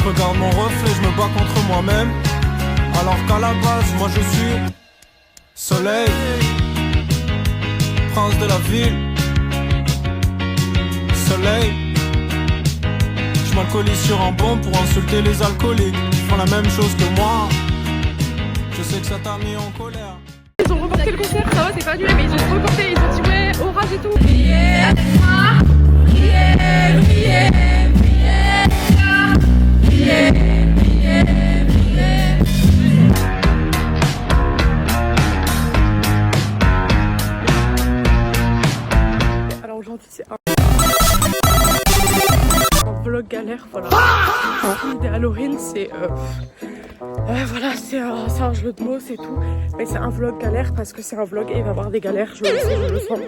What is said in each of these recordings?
regarde mon reflet, je me bats contre moi-même. Alors qu'à la base, moi je suis soleil, prince de la ville. Soleil, je m'alcoolise sur un banc pour insulter les alcooliques. Ils font la même chose que moi. Je sais que ça t'a mis en colère. Ils ont reporté le concert, ça va, c'est pas annulé, mais ils ont reporté, ils ont dit ouais, orage et tout. Alors aujourd'hui c'est un vlog galère, voilà. L'idée Halloween c'est voilà, c'est un jeu de mots, c'est tout. Mais c'est un vlog galère parce que c'est un vlog et il va y avoir des galères, je le sais, je le sens.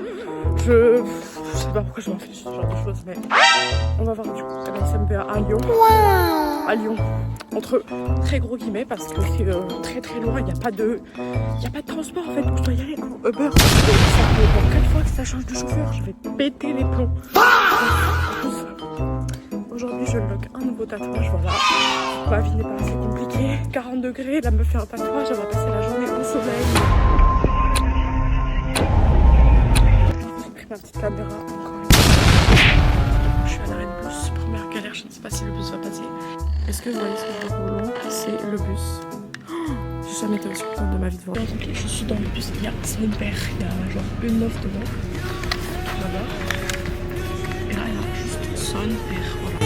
Je sais pas pourquoi je m'en fais ce genre de choses, mais on va voir du coup la SMPA à Lyon. À Lyon, entre très gros guillemets parce que c'est très très loin, il n'y a pas de transport en fait, donc je dois y aller en Uber. Ça fait 4 fois que ça change de chauffeur, je vais péter les plombs. Aujourd'hui je log un nouveau tatouage, voilà. Ma vie n'est pas assez compliquée. 40 degrés, la meuf fait un tatouage, elle va passer la journée au soleil. J'ai pris ma petite caméra encore une fois. Je suis à l'arrêt de bus, première galère, je ne sais pas si le bus va passer. Est-ce que vous voyez ce que je vois au loin? C'est le bus. Oh, j'ai jamais été aussi contente de ma vie de voir. Je suis dans le bus, il y a son père, il y a genre une meuf devant. Là-bas. Et là, il y a juste son père, voilà.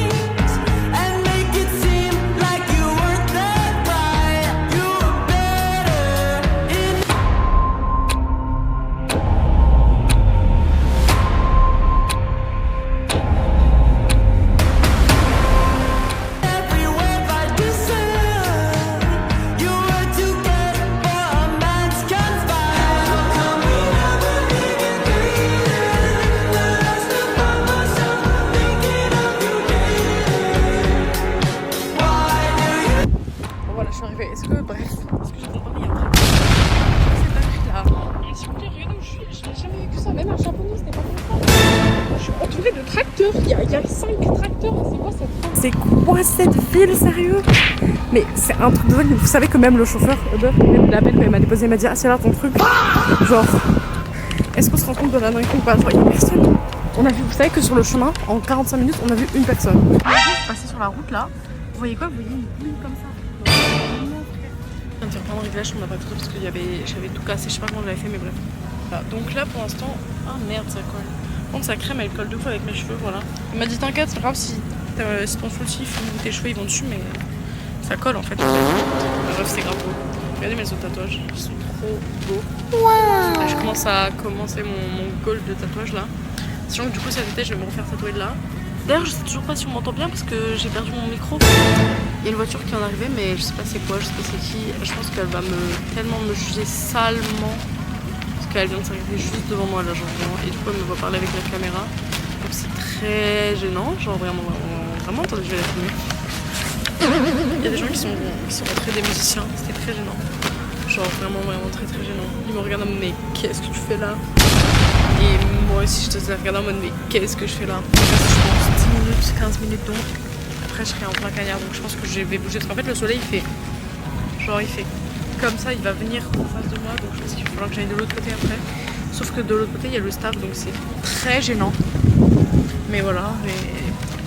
Est-ce que j'ai préparé après? C'est pas là. S'il vous plaît, regardez où je suis. Je n'ai jamais vu ça. Même un japonais, c'était pas comme ça. Je suis entourée de tracteurs. Il y a 5 tracteurs. C'est quoi cette ville? C'est quoi cette ville, sérieux? Mais c'est un truc de dingue. Vous savez que même le chauffeur Uber, il l'appelle quand il m'a déposé, il m'a dit ah c'est là ton truc. Genre, est-ce qu'on se rend compte de la dinguerie ou pas? Genre, il y a personne. On a vu, vous savez que sur le chemin, en 45 minutes, on a vu une personne. On est passé sur la route là. Vous voyez quoi? Vous voyez une boule comme ça. Je viens de faire plein de réglages sur ma pâte parce que j'avais tout cassé, je sais pas comment j'avais fait, mais bref. Voilà. Donc là pour l'instant, ah merde, ça colle. Par contre, sa crème elle colle 2 fois avec mes cheveux, voilà. Il m'a dit t'inquiète, c'est pas grave si ton soutif ou tes cheveux ils vont dessus, mais ça colle en fait. Bref, c'est grave beau. Regardez mes autres tatouages, ils sont trop beaux. Wow. Je commence à commencer mon goal de tatouage là. Sachant que du coup cet été je vais me refaire tatouer de là. D'ailleurs je sais toujours pas si on m'entend bien parce que j'ai perdu mon micro. Il y a une voiture qui est en arrivée mais je sais pas c'est quoi, je sais pas c'est qui. Je pense qu'elle va tellement me juger salement. Parce qu'elle vient de s'arrêter juste devant moi là genre vraiment. Et du coup elle me voit parler avec la caméra. Donc c'est très gênant, genre vraiment attendez je vais la filmer. Il y a des gens qui sont rentrés des musiciens, c'était très gênant. Genre vraiment très gênant. Ils me regardent en mode mais qu'est-ce que tu fais là? Et moi aussi je te regarde en mode mais qu'est-ce que je fais là? Je pense 10 minutes, 15 minutes donc. Après je serai en plein cagnard donc je pense que je vais bouger. Parce qu'en fait le soleil il fait comme ça, il va venir en face de moi. Donc je pense qu'il va falloir que j'aille de l'autre côté après. Sauf que de l'autre côté il y a le staff donc c'est très gênant. Mais voilà, mais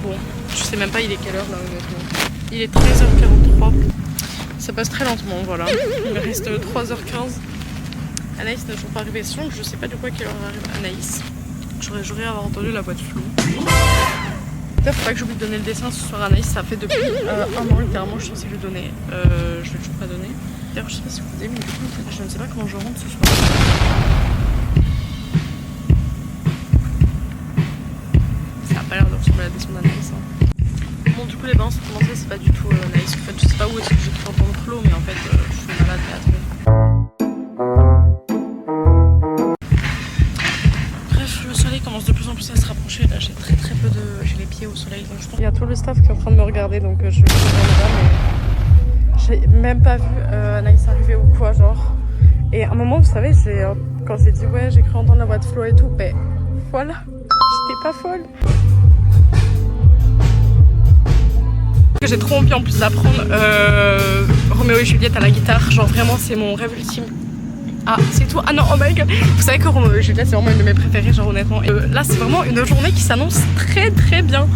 bon, je sais même pas il est quelle heure là honnêtement. Il est 13h43. Ça passe très lentement, voilà. Il me reste 3h15. Anaïs n'est toujours pas arrivée, donc je sais pas de quoi quelle heure arrive Anaïs. J'aurais avoir entendu la voix de Flo. D'ailleurs, faut pas que j'oublie de donner le dessin ce soir à Anaïs, ça fait depuis un an littéralement, je suis censée lui donner. Je l'ai toujours pas donné. D'ailleurs, je sais pas si vous avez, mais du coup, je ne sais pas comment je rentre ce soir. Ça a pas l'air de ressembler à la descente d'Anaïs. Hein. Bon, du coup, les bains sont commencés, c'est pas du tout Anaïs. En fait, je sais pas où est-ce que j'ai cru entendre Flo, mais en fait, je suis malade et à trouver. Commence de plus en plus à se rapprocher. Là j'ai très peu de. J'ai les pieds au soleil donc je pense. Il y a tout le staff qui est en train de me regarder donc je vais là mais j'ai même pas vu Anaïs arriver ou quoi genre. Et à un moment vous savez quand j'ai dit ouais j'ai cru entendre la voix de Flo et tout, ben voilà, j'étais pas folle. que j'ai trop envie en plus d'apprendre Roméo et Juliette à la guitare. Genre vraiment c'est mon rêve ultime. Ah c'est tout. Ah non, oh my god. Vous savez que Roméo et Juliette c'est vraiment une de mes préférées, genre honnêtement. Et là c'est vraiment une journée qui s'annonce très très bien.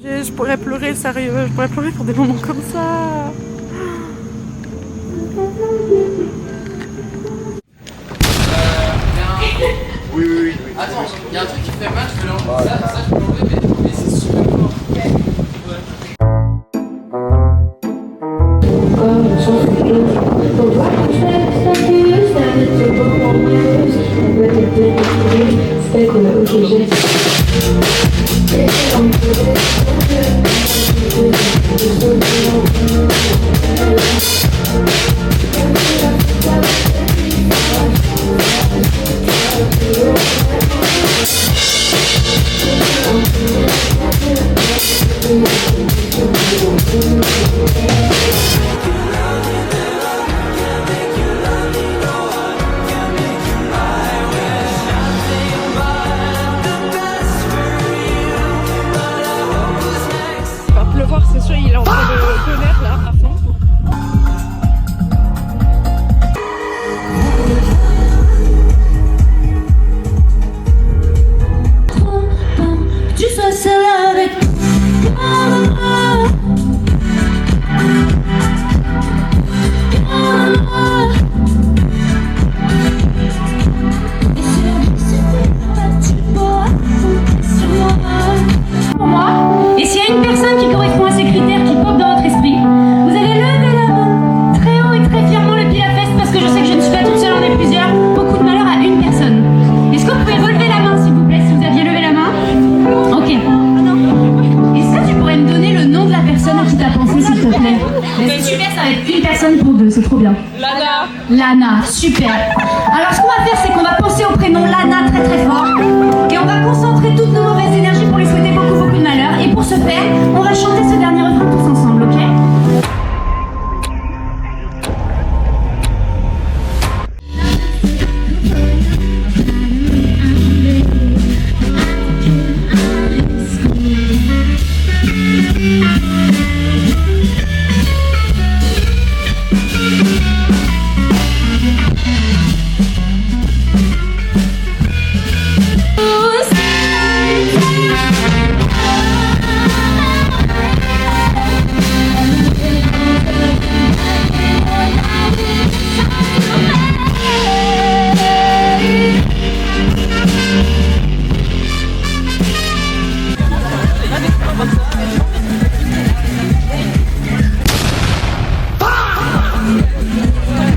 Je pourrais pleurer, sérieux, je pourrais pleurer pour des moments comme ça. Oui. Attends, il y a un truc qui fait mal, je peux l'enlever. Ça, je peux l'enlever, mais c'est super fort. C'est sûr, il est en train de donner là à fond. Tu sois seule avec pour moi. Et s'il y a une personne qui correspond à ces critères qui pop dans votre esprit, vous allez lever la main très haut et très fièrement le pied à fesse parce que je sais que je ne suis pas toute seule, on est plusieurs. Beaucoup de malheur à une personne. Est-ce que vous pouvez relever la main s'il vous plaît, si vous aviez levé la main? Ok. Est-ce que tu pourrais me donner le nom de la personne à qui t'as pensé s'il te plaît? C'est super, ça va être une personne pour deux, c'est trop bien. Lana. Lana, super. Alors ce qu'on va faire, c'est qu'on va penser au prénom Lana très très fort et on va concentrer toutes nos mauvaises énergies pour lui souhaiter beaucoup de malheur. Et pour ce faire, on va chanter ce dernier refrain tous ensemble, ok?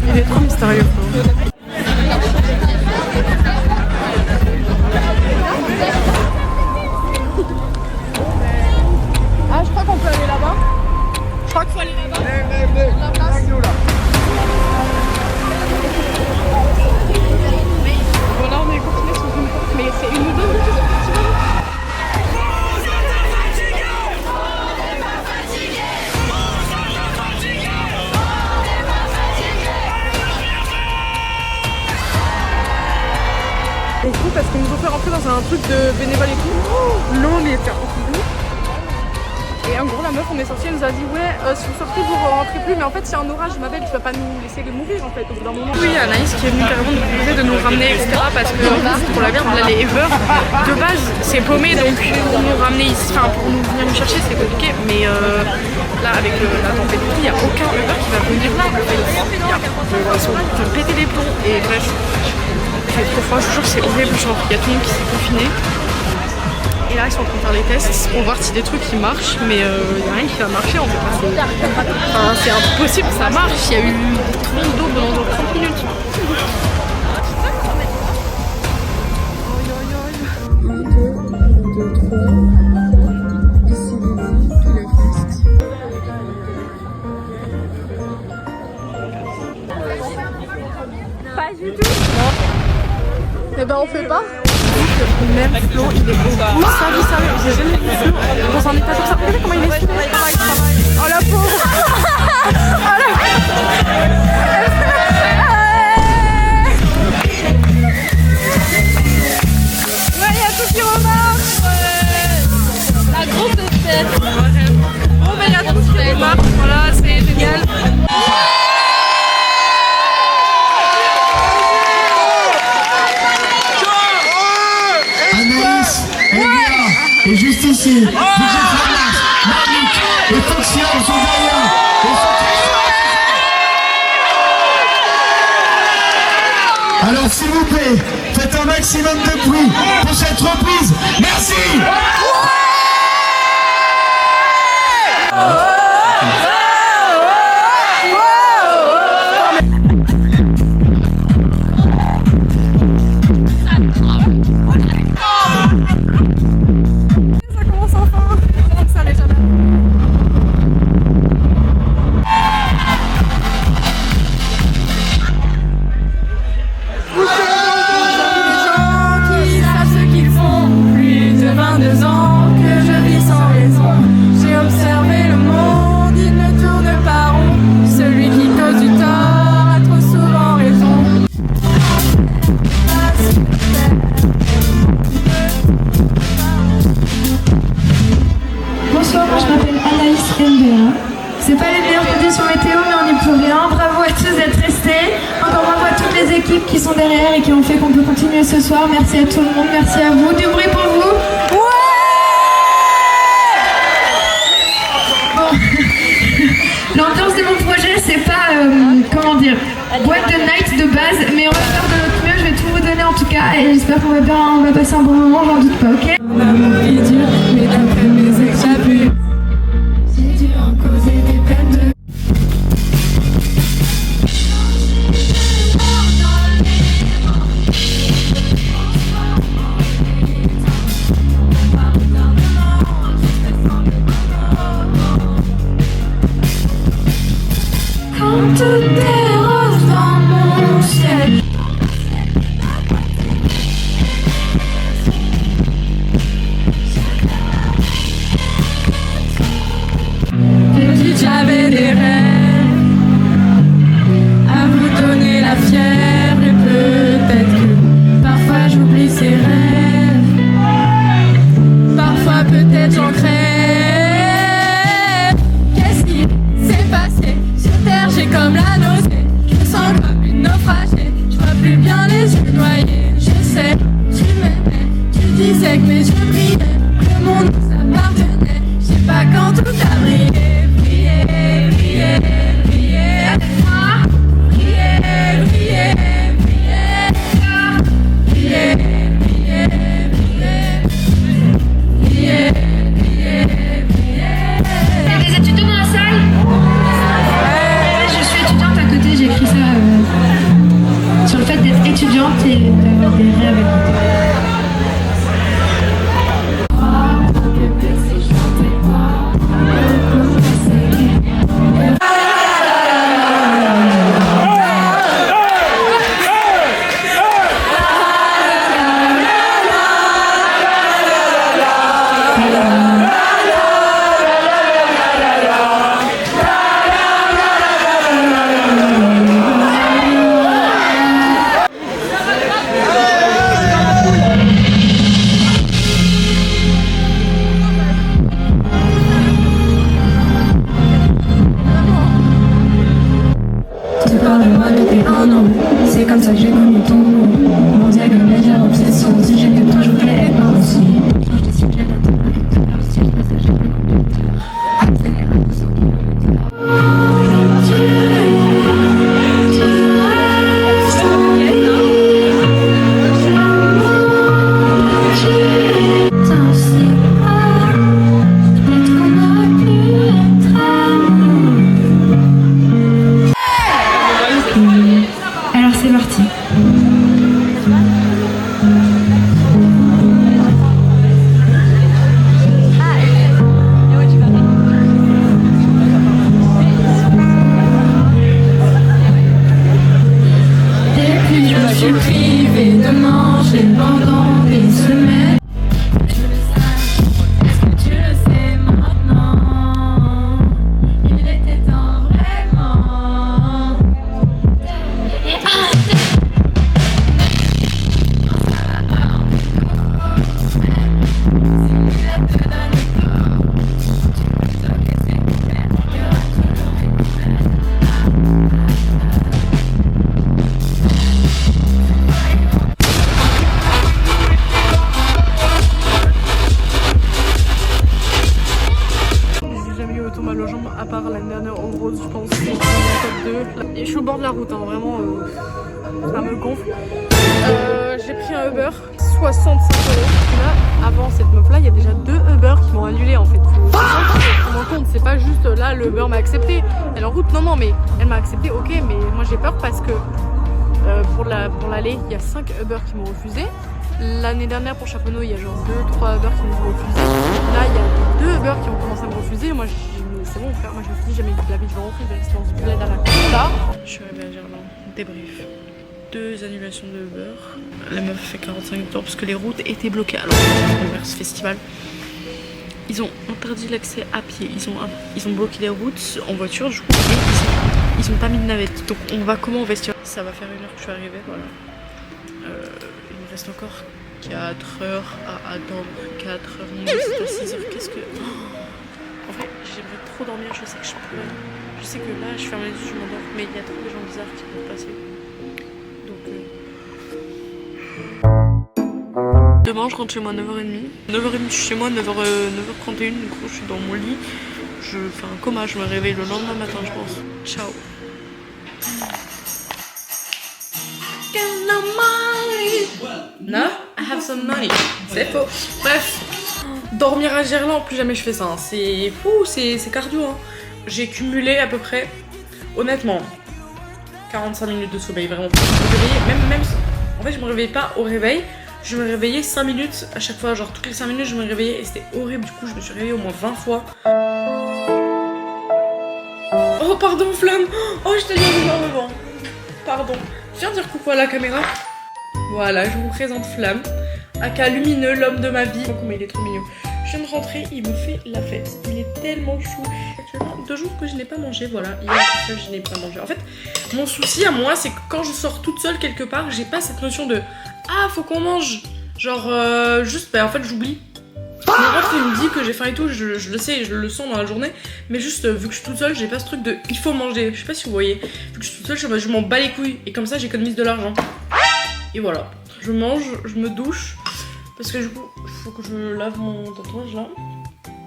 Il est trop mystérieux. Ah, je crois qu'on peut aller là-bas. Je crois qu'il faut aller là-bas. La place. Bon, là, on est confinés sous une porte, mais c'est une ou deux minutes. Et tout parce qu'ils nous ont fait rentrer dans un truc de bénévole et tout. L'eau mais était en et en gros la meuf on est sorti, elle nous a dit ouais si vous sortez vous rentrez plus, mais en fait s'il y a un orage ma belle tu vas pas nous laisser mourir en fait au bout d'un moment. Oui, Anaïs qui est venue carrément nous proposer de nous ramener etc parce que pour la merde là les Ever de base c'est paumé donc nous ramener ici, enfin pour nous venir nous chercher c'est compliqué, mais là avec la tempête il n'y a aucun Uber qui va venir là, ils sont en train de péter les plombs et bref. Il fait trop froid, je vous jure c'est horrible, genre il y a tout le monde qui s'est confiné. Et là ils sont en train de faire les tests pour voir si des trucs qui marchent, mais il n'y a rien qui va marcher en fait. Enfin, c'est impossible, ça marche, il y a eu des trompes d'eau pendant genre 30 minutes. Pas du tout. Et ben on fait pas. Même Flo, il est au bout sa vie, sérieux. J'ai jamais vu Flo dans un état comme ça. Regardez comment il est soudé. Oh la pauvre. Oh la ouais, il y a tout qui remarque. Et juste ici, DJ Flamas, Malik et Foxia sont derrière. Alors s'il vous plaît, faites un maximum de bruit pour cette reprise. Merci. Ça commence enfin. Ça allait jamais. Qui savent ce qu'ils font. Plus de 22 ans que je vis sans raison. J'ai observé le monde, il ne tourne pas rond. Celui qui cause du tort a trop souvent raison. Bonsoir, moi je m'appelle Anaïs MBA. C'est pas les meilleures conditions météo, mais on n'y peut rien. Bravo à tous d'être restés. Encore bravo à toutes les équipes qui sont derrière et qui ont fait qu'on peut continuer ce soir. Merci à tout le monde, merci à vous. Du bruit pour vous. Bon. L'ambiance de mon projet, c'est pas, comment dire, boîte de night de base, mais on va faire de notre mieux. Je vais tout vous donner en tout cas et j'espère qu'on va passer un bon moment, j'en doute pas, ok? L'amour est dur, mais d'après mes ex, j'abuse. J'ai dû en causer des peines de... Quand tout est rose dans mon ciel. Petite, j'avais des rêves à vous donner la fièvre. Et peut-être que parfois j'oublie ces rêves. Parfois peut-être j'en crève. Qu'est-ce qui s'est passé sur terre? J'ai comme la nausée. Je me sens comme une naufragée. Je vois plus bien les yeux noyés. Je sais, tu m'aimais. Tu disais que mes yeux brillaient, que le monde nous appartenait. Je sais pas quand tout a brillé. Brillez, brillez, brillez avec moi. Brillez, brillez, brillez. Brillez, brillez, brillez. Brillez, brillez, brillez. Il y a des étudiants dans la salle? Ouais, je suis étudiante à côté, j'ai écrit ça sur le fait d'être étudiante et d'avoir des rêves à côté. le bord de la route, hein, vraiment, ça me gonfle. J'ai pris un Uber, 65 €. Là, avant cette meuf là, il y a déjà 2 Uber qui m'ont annulé en fait. Faut me rendre compte, c'est pas juste là le Uber m'a accepté, elle est en route, non mais elle m'a accepté, ok, mais moi j'ai peur parce que pour l'aller, il y a 5 Uber qui m'ont refusé. L'année dernière pour Chaponneau, il y a genre 2-3 Uber qui m'ont refusé. Là, il y a 2 Uber qui ont commencé à me refuser. Moi, c'est bon frère, moi je me suis dit jamais de la vie je vais rentrer, je vais rester dans ce bled à la con là. Je suis arrivée à Gerland, débrief. 2 annulations de Uber. La meuf fait 45 tours parce que les routes étaient bloquées. Alors, vers ce festival, ils ont interdit l'accès à pied. Ils ont bloqué les routes en voiture, du coup, et ils ont pas mis de navette. Donc, on va comment au vestiaire? Ça va faire 1 heure que je suis arrivée, voilà. Il me reste encore 4 heures à attendre. 4 heures, c'est à 6 heures. Qu'est-ce que. En fait, j'aimerais trop dormir. Je sais que je pourrais. Je sais que là, je ferme les yeux, je m'endors. Mais il y a trop de gens bizarres qui peuvent passer. Demain je rentre chez moi à 9h30. 9h30 je suis chez moi, 9h31 du coup je suis dans mon lit. Je fais un coma, je me réveille le lendemain matin je pense. Ciao. No, I have some money. C'est faux. Bref, dormir à Gerland, plus jamais je fais ça. Hein. C'est fou, c'est cardio. Hein. J'ai cumulé à peu près, honnêtement, 45 minutes de sommeil vraiment. Je me réveillais, même en fait je me réveillais pas au réveil. Je me réveillais 5 minutes à chaque fois, genre toutes les 5 minutes je me réveillais et c'était horrible, du coup je me suis réveillée au moins 20 fois. Oh pardon Flamme. Oh je t'ai dit énormément. Pardon. Je viens de dire coucou à la caméra. Voilà, je vous présente Flamme, aka Lumineux, l'homme de ma vie. Oh mais il est trop mignon. Je viens de rentrer, il me fait la fête. Il est tellement chou. Actuellement 2 jours que je n'ai pas mangé, voilà. Hier je n'ai pas mangé. En fait, mon souci à moi c'est que quand je sors toute seule quelque part, j'ai pas cette notion de ah faut qu'on mange, genre juste bah en fait j'oublie. Je me rentre, il me dit que j'ai faim et tout, je le sais, je le sens dans la journée, mais juste vu que je suis toute seule, j'ai pas ce truc de il faut manger, je sais pas si vous voyez. Vu que je suis toute seule, je m'en bats les couilles et comme ça j'économise de l'argent. Et voilà, je mange, je me douche, parce que du coup il faut que je lave mon tatouage là.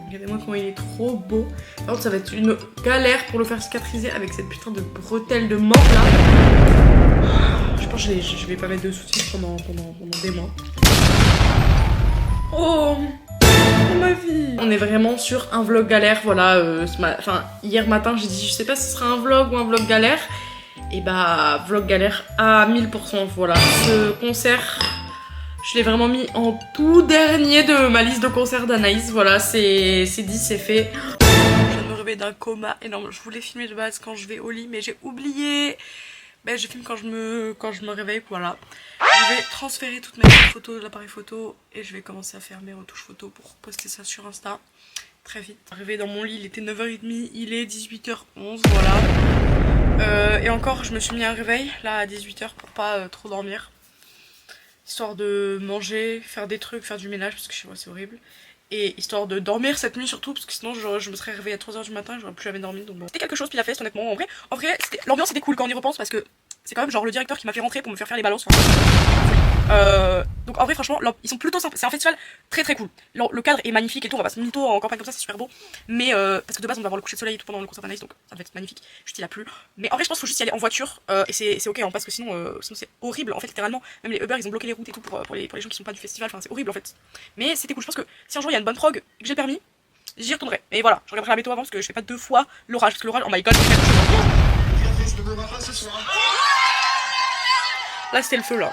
Regardez-moi comment il est trop beau. Par contre ça va être une galère pour le faire cicatriser avec cette putain de bretelle de mort là. Je pense que je vais pas mettre de soutien pendant des mois. Oh ma vie. On est vraiment sur un vlog galère, voilà. Hier matin j'ai dit je sais pas si ce sera un vlog ou un vlog galère. Et bah vlog galère à 1000%, voilà. Ce concert, je l'ai vraiment mis en tout dernier de ma liste de concerts d'Anaïs, voilà, c'est dit, c'est fait. Je viens de me réveiller d'un coma énorme, je voulais filmer de base quand je vais au lit mais j'ai oublié. Ben, je filme quand je me réveille, voilà. Je vais transférer toutes mes photos de l'appareil photo et je vais commencer à faire mes retouches photos pour poster ça sur Insta très vite. Arrivé dans mon lit, il était 9h30, il est 18h11, voilà. Et encore, je me suis mis un réveil là à 18h pour pas trop dormir. Histoire de manger, faire des trucs, faire du ménage parce que chez moi c'est horrible. Et histoire de dormir cette nuit surtout, parce que sinon je me serais réveillée à 3h du matin et j'aurais plus jamais dormi. Donc bon. C'était quelque chose puis la fête honnêtement. En vrai l'ambiance était cool quand on y repense parce que c'est quand même genre le directeur qui m'a fait rentrer pour me faire les ballos. Donc en vrai franchement ils sont plutôt sympas. C'est un festival très très cool. Le cadre est magnifique et tout, on va se mytho en campagne comme ça, c'est super beau. Mais parce que de base on va voir le coucher de soleil et tout pendant le concert d'Anaïs, donc ça va être magnifique. Juste il a plu. Mais en vrai je pense qu'il faut juste y aller en voiture et c'est ok hein, parce que sinon c'est horrible en fait littéralement. Même les Uber ils ont bloqué les routes et tout pour les gens qui sont pas du festival, enfin c'est horrible en fait. Mais c'était cool, je pense que si un jour il y a une bonne prog et que j'ai le permis, j'y retournerai. Et voilà, je regarderai la météo avant parce que je fais pas 2 fois l'orage, parce que l'orage, oh my god, là c'était le feu là.